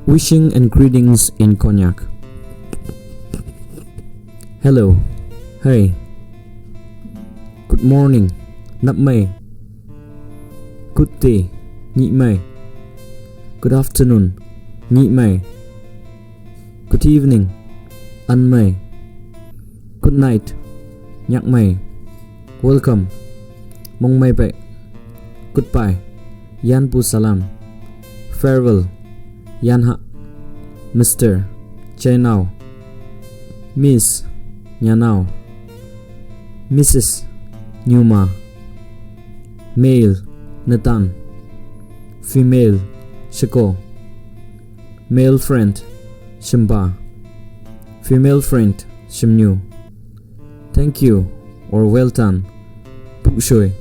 Wishing and greetings in Konyak. Hello. Hey. Good morning. Nắp mây. Good day. Nhị mây. Good afternoon. Nhị mây. Good evening. Ăn mây. Good night. Nhạc mây. Welcome. Mong mây bệ. Goodbye. Yan pu salam. Farewell. Yan hạ. Mr. Chai nào. Miss. Nhà nào. Mrs. Nhuma. Male. Nathan. Female. Shiko. Male friend. Shimba. Female friend. Shimnyu. Thank you or well done. Phụ sôi.